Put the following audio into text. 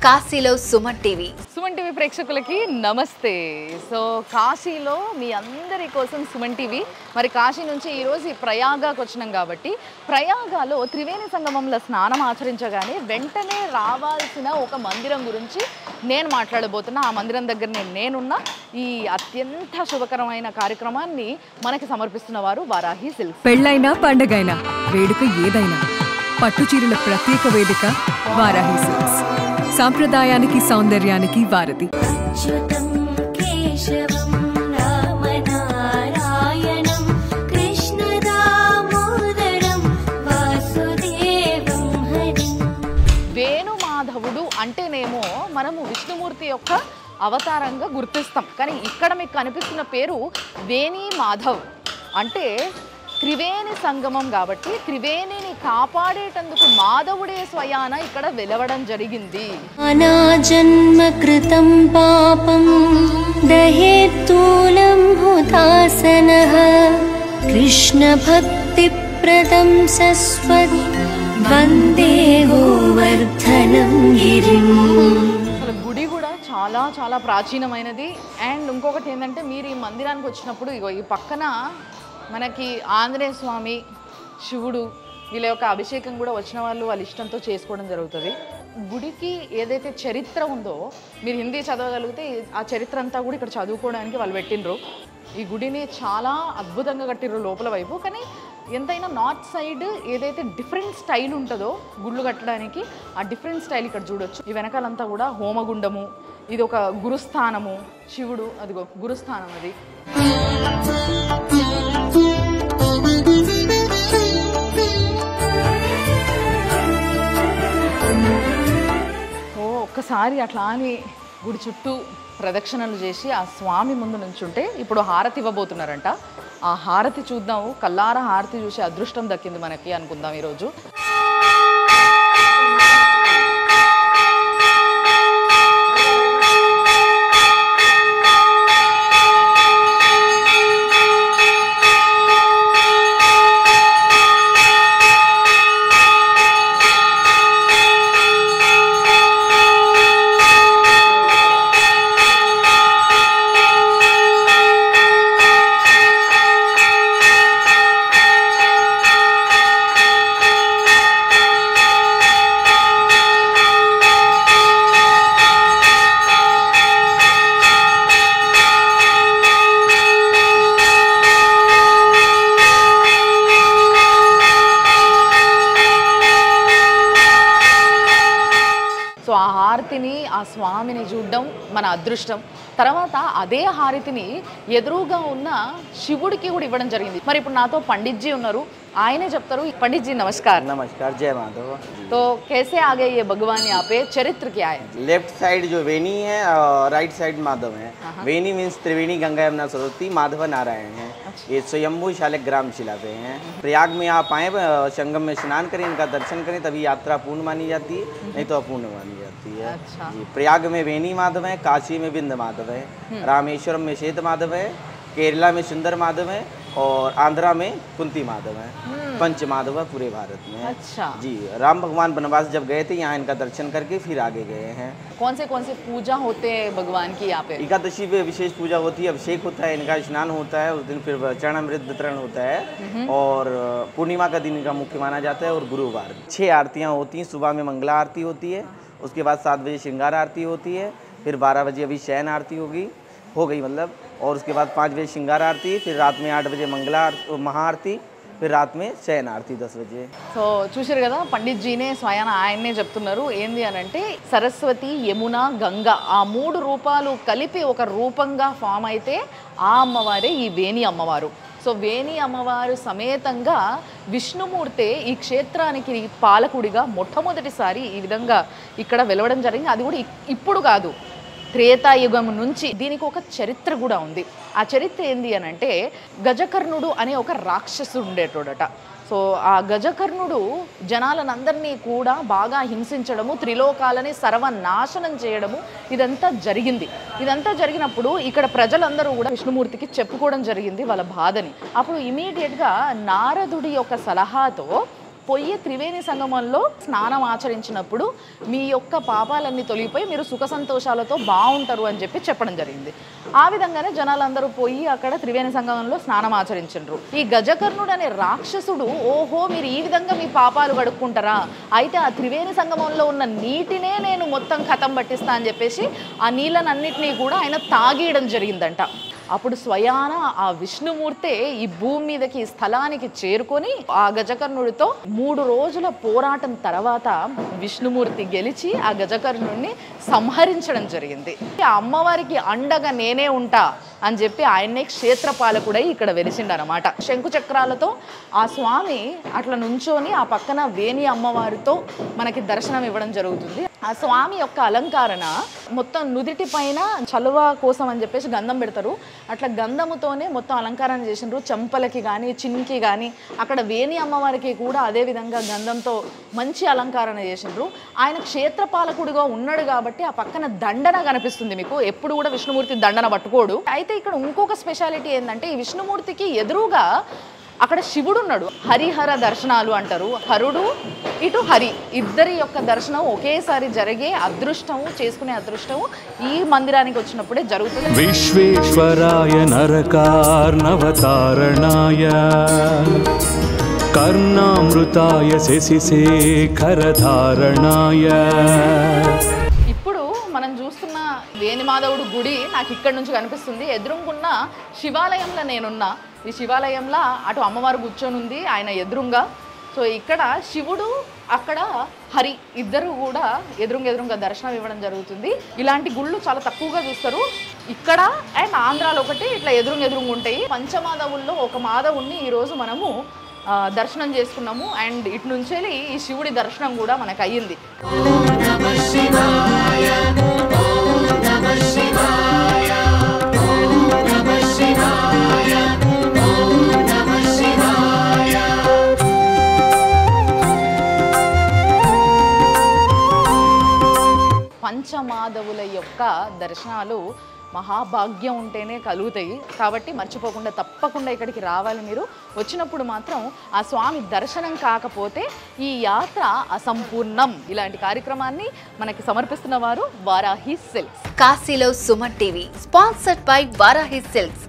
కాశీలో సుమన్ టీవీ ప్రేక్షకులకి నమస్తే. సో కాశీలో మీ అందరి కోసం సుమన్ టీవీ మరి కాశీ నుంచి ఈరోజు ప్రయాగాకు వచ్చినాం కాబట్టి ప్రయాగాలో త్రివేణి సంగమంలో స్నానం ఆచరించగానే వెంటనే రావాల్సిన ఒక మందిరం గురించి నేను మాట్లాడబోతున్నా. ఆ మందిరం దగ్గర నేనున్న ఈ అత్యంత శుభకరమైన కార్యక్రమాన్ని మనకి సమర్పిస్తున్న వారు వారాహి సిల్క్స్. పెళ్ళైనా పండగైనా వేడుక ఏదైనా పట్టు చీరల ప్రత్యేక వేదిక వారాహి సిల్క్స్. సాంప్రదాయానికి సౌందర్యానికి వారధి. వేణుమాధవుడు అంటేనేమో మనము విష్ణుమూర్తి యొక్క అవతారంగా గుర్తిస్తాం, కానీ ఇక్కడ మీకు కనిపిస్తున్న పేరు వేణి మాధవ్ అంటే త్రివేణి సంగమం కాబట్టి త్రివేణిని కాపాడేటందుకు మాధవుడే స్వయాన ఇక్కడ వెలవడం జరిగింది. అనాజన్మ కృతం పాపం దహేత్తూలం హుతాసనః కృష్ణ భక్తి ప్రదం సస్వత్ వందే గోవర్ధనం గిరిం. అసలు గుడి కూడా చాలా చాలా ప్రాచీనమైనది. అండ్ ఇంకొకటి ఏంటంటే మీరు ఈ మందిరానికి వచ్చినప్పుడు ఇగో ఈ పక్కన మనకి ఆంజనేయ స్వామి, శివుడు వీళ్ళ యొక్క అభిషేకం కూడా వచ్చిన వాళ్ళు వాళ్ళ ఇష్టంతో చేసుకోవడం జరుగుతుంది. గుడికి ఏదైతే చరిత్ర ఉందో మీరు హిందీ చదవగలిగితే ఆ చరిత్ర అంతా కూడా ఇక్కడ చదువుకోవడానికి వాళ్ళు పెట్టినరు. ఈ గుడిని చాలా అద్భుతంగా కట్టిర్రు లోపల వైపు. కానీ ఎంతైనా నార్త్ సైడ్ ఏదైతే డిఫరెంట్ స్టైల్ ఉంటుందో గుళ్ళు కట్టడానికి ఆ డిఫరెంట్ స్టైల్ ఇక్కడ చూడొచ్చు. ఈ వెనకాలంతా కూడా హోమగుండము, ఇది ఒక గురుస్థానము, శివుడు అదిగో గురుస్థానం అది. ఒక్కసారి అట్లా అని గుడి చుట్టూ ప్రదక్షిణలు చేసి ఆ స్వామి ముందు నుంచుంటే ఇప్పుడు హారతి ఇవ్వబోతున్నారంట. ఆ హారతి చూద్దాము, కల్లార హారతి చూసి అదృష్టం దక్కింది మనకి అనుకుందాం ఈరోజు. సో ఆ హారతిని ఆ స్వామిని చూడడం మన అదృష్టం. తర్వాత అదే హారతిని ఎదురుగా ఉన్న శివుడికి కూడా ఇవ్వడం జరిగింది. మరి ఇప్పుడు నాతో పండిట్జీ ఉన్నారు, ఆయనే చెప్తారు. పండిట్జీ नमस्कार. नमस्कार, जय माधव। तो कैसे आ गए ये भगवान यहाँ पे, चरित्र क्या है? लेफ्ट साइड जो वेणी है और राइट साइड माधव है। वेणी मीन्स त्रिवेणी, गंगा यमुना सरस्वती, माधव नारायण है। ये स्वयंभू शालिग्राम शिला पे हैं। प्रयाग में आप आए, संगम में स्नान करें, इनका दर्शन करें, तभी यात्रा पूर्ण मानी जाती है, नहीं तो अपूर्ण मानी जाती है। प्रयाग में वेणी माधव है, काशी में बिंद माधव है, रामेश्वरम में श्वेत माधव है, केरला में सुंदर माधव है और आंध्रा में कुंती माधव है। पंच माधव है पूरे भारत में। अच्छा जी, राम भगवान वनवास जब गए थे यहाँ इनका दर्शन करके फिर आगे गए हैं। कौन से पूजा होते हैं भगवान की यहाँ पे? एकादशी पे विशेष पूजा होती है, अभिषेक होता है, इनका स्नान होता है उस दिन, फिर चरणामृत वितरण होता है और पूर्णिमा का दिन इनका मुख्य माना जाता है। और गुरुवार 6 आरतियाँ होती हैं। सुबह में मंगला आरती होती है, उसके बाद 7 बजे श्रृंगार आरती होती है, फिर 12 बजे अभी शयन आरती हो गई मतलब, और उसके बाद 5 बजे श्रृंगार आरती, फिर रात में 8 बजे मंगला महाआरती, फिर रात में शयन आरती 10 बजे। సో చూశారు కదా, పండిట్జీనే స్వయాన ఆయన్నే చెప్తున్నారు. ఏంది అని అంటే సరస్వతి, యమున, గంగ ఆ 3 రూపాలు కలిపి ఒక రూపంగా ఫామ్ అయితే ఆ అమ్మవారే ఈ వేణి అమ్మవారు. సో వేణి అమ్మవారు సమేతంగా విష్ణుమూర్తి ఈ క్షేత్రానికి పాలకుడిగా మొట్టమొదటిసారి ఈ విధంగా ఇక్కడ వెలవడం జరిగింది. అది కూడా ఇప్పుడు కాదు, త్రేతాయుగం నుంచి. దీనికి ఒక చరిత్ర కూడా ఉంది. ఆ చరిత్ర ఏంది అని అంటే గజకర్ణుడు అనే ఒక రాక్షసుడు ఉండేటోడట. సో ఆ గజకర్ణుడు జనాలనందరినీ కూడా బాగా హింసించడము, త్రిలోకాలని సర్వనాశనం చేయడము ఇదంతా జరిగింది. ఇదంతా జరిగినప్పుడు ఇక్కడ ప్రజలందరూ కూడా విష్ణుమూర్తికి చెప్పుకోవడం జరిగింది వాళ్ళ బాధని. అప్పుడు ఇమీడియట్గా నారదుడి యొక్క సలహాతో పొయ్యి త్రివేణి సంగమంలో స్నానం ఆచరించినప్పుడు మీ యొక్క పాపాలన్నీ తొలగిపోయి మీరు సుఖ సంతోషాలతో బాగుంటారు అని చెప్పడం జరిగింది. ఆ విధంగానే జనాలందరూ పోయి అక్కడ త్రివేణి సంగమంలో స్నానం ఆచరించారు. ఈ గజకర్ణుడు అనే రాక్షసుడు ఓహో మీరు ఈ విధంగా మీ పాపాలు కడుక్కుంటారా, అయితే ఆ త్రివేణి సంగమంలో ఉన్న నీటినే నేను మొత్తం ఖతం పట్టిస్తా అని చెప్పేసి ఆ నీళ్ళనన్నిటినీ కూడా ఆయన తాగేయడం జరిగిందంట. అప్పుడు స్వయాన ఆ విష్ణుమూర్తే ఈ భూమి మీదకి ఈ స్థలానికి చేరుకొని ఆ గజకర్ణుడితో 3 రోజుల పోరాటం తర్వాత విష్ణుమూర్తి గెలిచి ఆ గజకర్ణుడిని సంహరించడం జరిగింది. ఆ అమ్మవారికి అండగా నేనే ఉంటా అని చెప్పి ఆయన్నే క్షేత్రపాలకుడై ఇక్కడ వెలిసిండు అనమాట. శంకు చక్రాలతో ఆ స్వామి అట్లా నుంచొని ఆ పక్కన వేణి అమ్మవారితో మనకి దర్శనం ఇవ్వడం జరుగుతుంది. ఆ స్వామి యొక్క అలంకరణ మొత్తం నుదిటి పైన చలువ కోసం అని చెప్పేసి గంధం పెడతారు, అట్లా గంధముతోనే మొత్తం అలంకరణ చేసిండ్రు. చెంపలకి కానీ చిన్కి కానీ అక్కడ వేణి అమ్మవారికి కూడా అదే విధంగా గంధంతో మంచి అలంకరణ చేసిండ్రు. ఆయన క్షేత్రపాలకుడిగా ఉన్నాడు కాబట్టి ఆ పక్కన దండన కనిపిస్తుంది మీకు. ఎప్పుడు కూడా విష్ణుమూర్తి దండన పట్టుకోడు. అయితే ఇక్కడ ఇంకొక స్పెషాలిటీ ఏంటంటే ఈ విష్ణుమూర్తికి ఎదురుగా అక్కడ శివుడు ఉన్నాడు. హరిహర దర్శనాలు అంటారు. హరుడు ఇటు హరి ఇద్దరి యొక్క దర్శనం ఒకేసారి జరిగే అదృష్టము చేసుకునే అదృష్టము ఈ మందిరానికి వచ్చినప్పుడే జరుగుతుంది. విశ్వేశ్వరాయ నరకార్ణవతారణాయ కర్ణామృతాయ శశిశేఖరధారణాయ. ఇప్పుడు మనం చూస్తున్న వేణిమాధవుడు గుడి నాకు ఇక్కడ నుంచి కనిపిస్తుంది. ఎదురుంగున్న శివాలయంలో నేనున్నా. ఈ శివాలయంలో అటు అమ్మవారు కూర్చొని ఉంది ఆయన ఎదురుంగా. సో ఇక్కడ శివుడు అక్కడ హరి ఇద్దరు కూడా ఎదురుంగా దర్శనం ఇవ్వడం జరుగుతుంది. ఇలాంటి గుళ్ళు చాలా తక్కువగా చూస్తారు ఇక్కడ అండ్ ఆంధ్రాలో. ఒకటి ఇట్లా ఎదురుంగా ఉంటాయి. పంచమాధవుల్లో ఒక మాధవుణ్ణి ఈరోజు మనము దర్శనం చేసుకున్నాము అండ్ ఇటు నుంచి ఈ శివుడి దర్శనం కూడా మనకు అయ్యింది. పంచమాధవుల యొక్క దర్శనాలు మహాభాగ్యం ఉంటేనే కలుగుతాయి. కాబట్టి మర్చిపోకుండా తప్పకుండా ఇక్కడికి రావాలి. మీరు వచ్చినప్పుడు మాత్రం ఆ స్వామి దర్శనం కాకపోతే ఈ యాత్ర అసంపూర్ణం. ఇలాంటి కార్యక్రమాన్ని మనకి సమర్పిస్తున్న వారు వారాహి సిల్క్స్. కాశీలో Suman TV sponsored by Varahi silks.